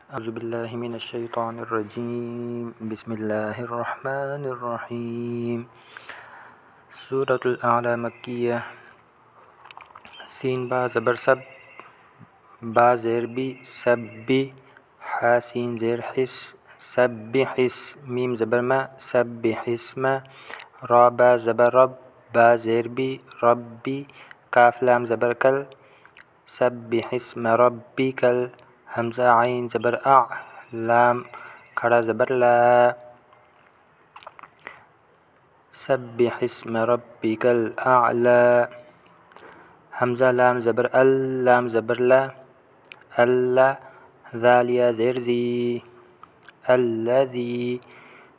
أعوذ بالله من الشيطان الرجيم بسم الله الرحمن الرحيم سورة الأعلى مكية سين با زبر سب با زير بي سبي حا سين زير حس سبح اسم ميم زبر ما سبح اسم را با زبر رب با زير بي ربي كاف لام زبر كل سبح اسم ربك همزة عين زبر لام کھڑا زبر لا سبح اسم ربك الأعلى همزة لام زبر لام زبر لا الله ذال يا زير زي الذي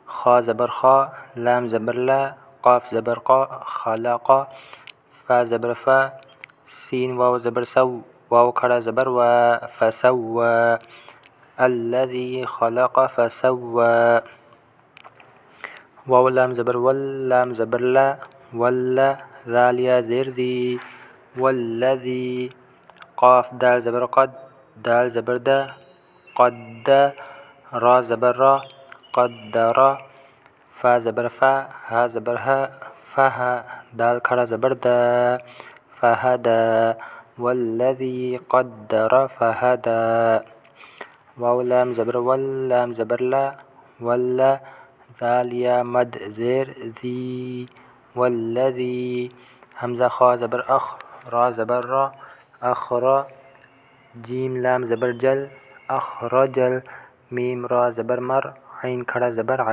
خا زبر خا لام زبر لا قاف زبر قا خلق فا زبر فا سين واو زبر سو واو کھڑا زبر و فسوى الذي خلق فسوى واو لام زبر لام زبر لا ولا ذال يا زير زي والذي قاف دال زبر قد دال زبر دا قد را زبر را قدر فا زبر فا ها زبر ها فها دال کھڑا زبر دا فهدى والذي قدر فهدى واو لام زبر لام زبر لا ولا ذال يا مد زير ذي والذي همزة خا زبر أخ را زبر را أخرى جيم لام زبر جل أخرجل ميم را زبر مر عين کھڑا زبر ع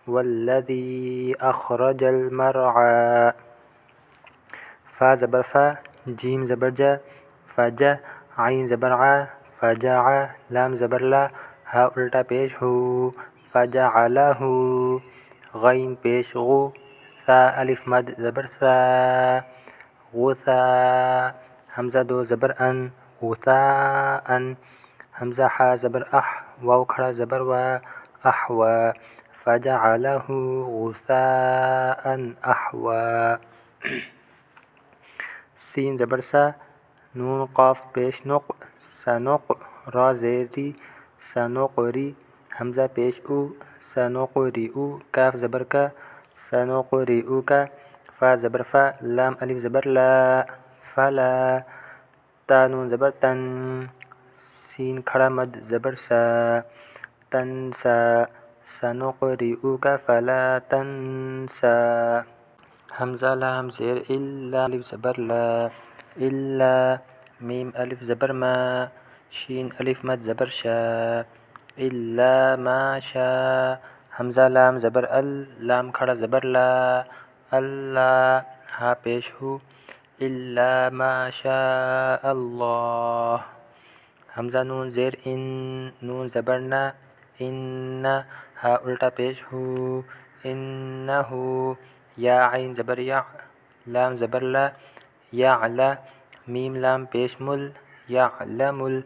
والذي أخرج المرعى فا زبر فا جيم زبر جا فجا عين زبر ع فجع لام زبر لا ها الٹا پیش ہو فجعله غين پیش غو ثا الف مد زبر ثا غثا همزة دو زبر ان غثاء همزة حا زبر أح واو کھڑا زبر و أحوى فجعله غثاء أحوى سين زبر سا نون قاف پیش نق سنق را زيري سنقري همزة پیش او سنقرئ كاف زبر کا سنقرئك فا زبر فا لام الف زبر لا فلا تا نون زبر تن سين کھڑا مد زبر سا تنسى سنقرئك فلا تنسى همزة لام زير إلا الف زبر لا إلا ميم ألف زبر ما شين ألف مد زبر شا إلا ما شاء همزة لام زبر لام کھڑا زبر لا الله ها پیش ہو إلا ما شاء الله همزة نون زير إن نون زبرنا إن ها الٹا پیش ہو إنه يا عين زبر يع لام زبر لا يعلى ميم لام پیش مل يعلم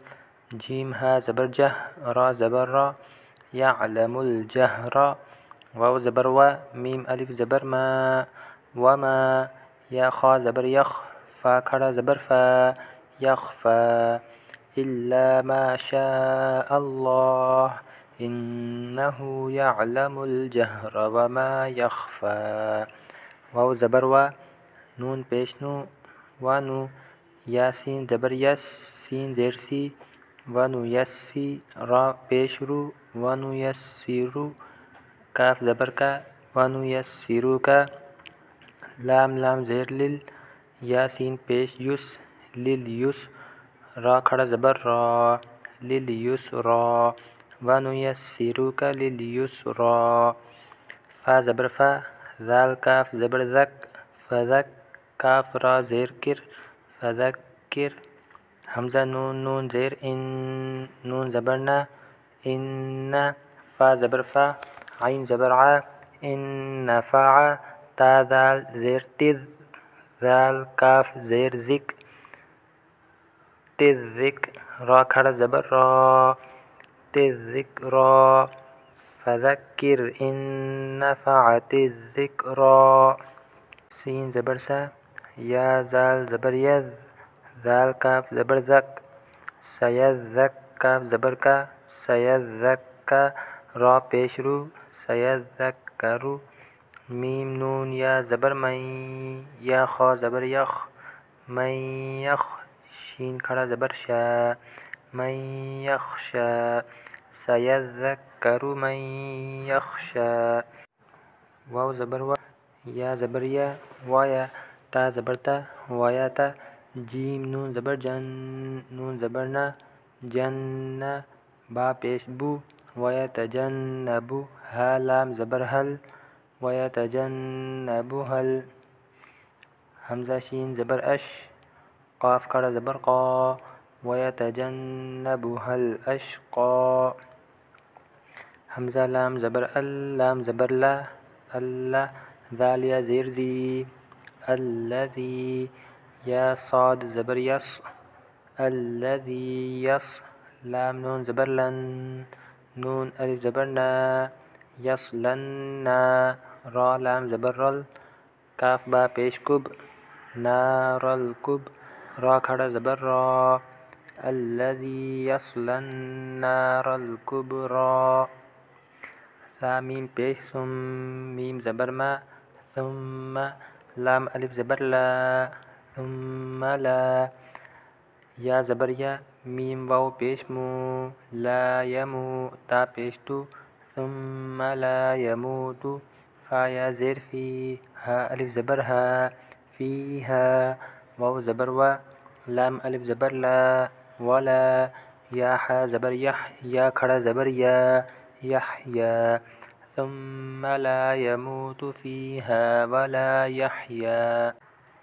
جيم ها زبر جه را زبر را يعلم الجهر واو زبر و ميم ألف زبر ما وما يا خا زبر يخ فا کھڑا زبر فا يخفى إلا ما شاء الله إنه يعلم الجهر وما يخفى واو زبر و نون پیش نو ونو ياسين زبر يس سين زير سي ونو يسي را پیش رو ونو يسيرو كاف زبر کا ونو يسيروك لام لام زير لل ياسين پیش يس لل يس را کھڑا زبر را لل يس را ونو يسيروك لل يس را فا زبر فا ذال كاف زبر ذك فذك كاف را زير كر فذكر همزة نون زير إن نون زبرنا إن فا زبر فا عين زبر ع إن نفع تا ذال زير تذ ذال كاف زير ذك تذك را کھڑا زبر را تذكرا فذكر إن نفعت الذكرى سين زبر سا يا زال زبر يذ ذال كاف زبر ذك سيذك كاف زبر کا سیذکر پیش رو سیذکر میم نون یا زبر مئی یا خا زبر یخ من یخ شین کھڑا زبر شا من یخشا سیذکر من یخشا واو زبر وا یا زبر یا وایا تا زبر تا وایا تا جیم نون زبر جن نون زبر نا جن با پیش بو ویتجنبو ها لام زبر هل ویتجنبها حمزه شین زبر اش قاف کھڑا زبر قا ویتجنبها الاشقا حمزه لام زبر ال لام زبر لا اللہ ذال یا زیر زی الذی یا صاد زبر یس الذی یس لام نون زبر لن نون الف زبر نا یصلن را لام زبر رل کاف با پیش کب نار الکب را کھڑا زبر را الذی یصلی النار الکبری ثا میم پیش ثم میم زبر ما ثم لام الف زبر لا ثم لا یا زبر یا میم واو پیش مو لا یمو تا پیش تو ثم لا یموت فا یا زیر فی ها الف زبر ها فیها واو زبر وا لام الف زبر لا ولا یا حا زبر یح یا کھڑا زبر یا یحیا ثم لا يموت فيها ولا يحيا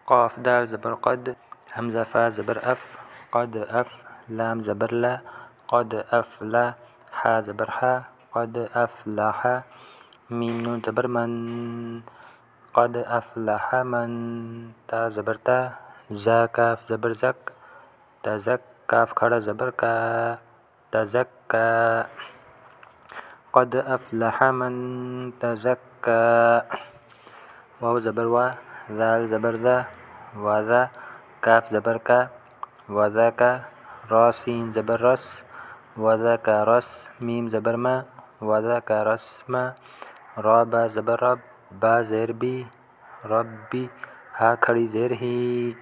قاف دال زبر قد حمزة فا زبر أف قد أف لام زبر لا قد أفلح حا زبر حا قد أفلح ميم نون زبر من قد أفلح من تا زبر تا زا كاف زبر زك تزك كاف کھڑا زبر کا تزكى قد أفلح من تزكى واو زبر وا ذال زبر ذا وذا كاف زبر کا وذاك را سين زبر رس وذاك رس ميم زبر ما وذاك رسم را با زبر رب با زیر بی ربی ها کھڑی زیر ہی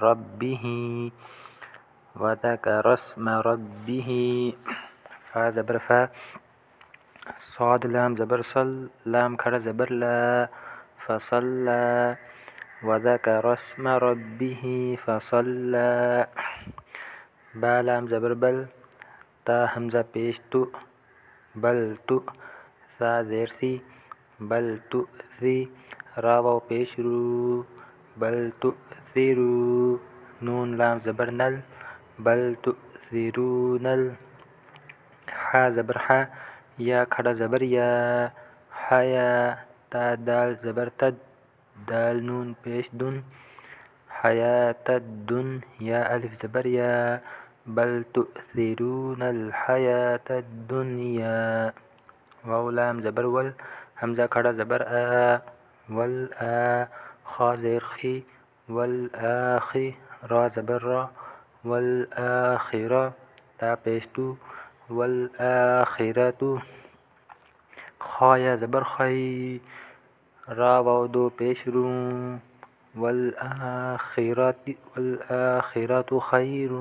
ربه وذاك رسم ربه فا زبر فا صاد لام زبر صل لام کھڑا زبر لا فصلى وذكر اسم ربه فصلى با لام زبر بل تا حمزة پیش تو بل تو ثا زیر سی بل تؤثي را واو پیش رو بل تؤثروا نون لام زبر نل بل تؤثرون حا زبر حا یا کھڑا زبر یا حیا تا دال زبر تد دال نون پیش دن حیات الدن یا الف زبر یا بل تؤثرون الحیات الدنیا واو لام زبر ول حمزہ کھڑا زبر آ والآ خا زیر خی والآخی را زبر را والآخرہ تا پیش تو والآخرة خا یا زبر خی را واو دو پیش رو والآخرة خیر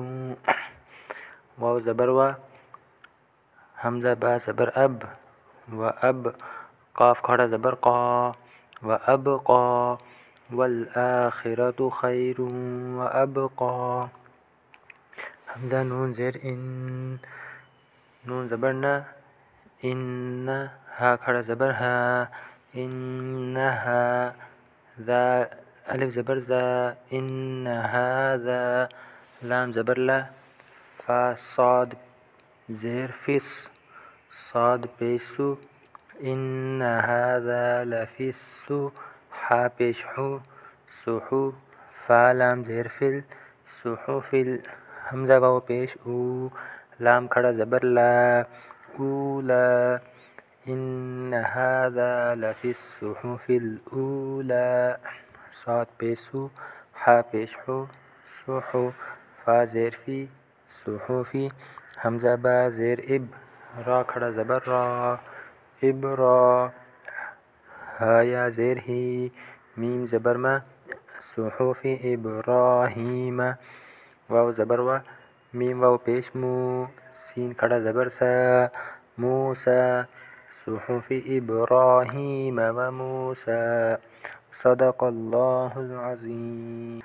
واو زبر وا حمزہ با زبر اب و اب قاف کھڑا زبر قا و ابقا والآخرة خیر و ابقا حمزہ نون زیر ان نون زبر نا ان ها کھڑا زبر ها انها ذا الف زبر ذا ان هذا لام زبر لا فا صاد زیر فس صاد پیشو ان هذا لفسو حا پیش حو سحو فا لام زیر فل سحفل حمزہ واو پیش او لام کھڑا زبر لا اولا ان هذا لفي الصحف الأولى صاد پیسو حا پیش حو سحو فا زیر فی صحفی حمزہ با زیر اب را کھڑا زبر را، ابرا، ها یا زیر ہی، میم زبر ما، صحف ابراہیم، واو زبر و، میم واو پیش مو، سین کھڑا زبر سا، موسى، صحف ابراہیم و موسى. صدق الله العظيم.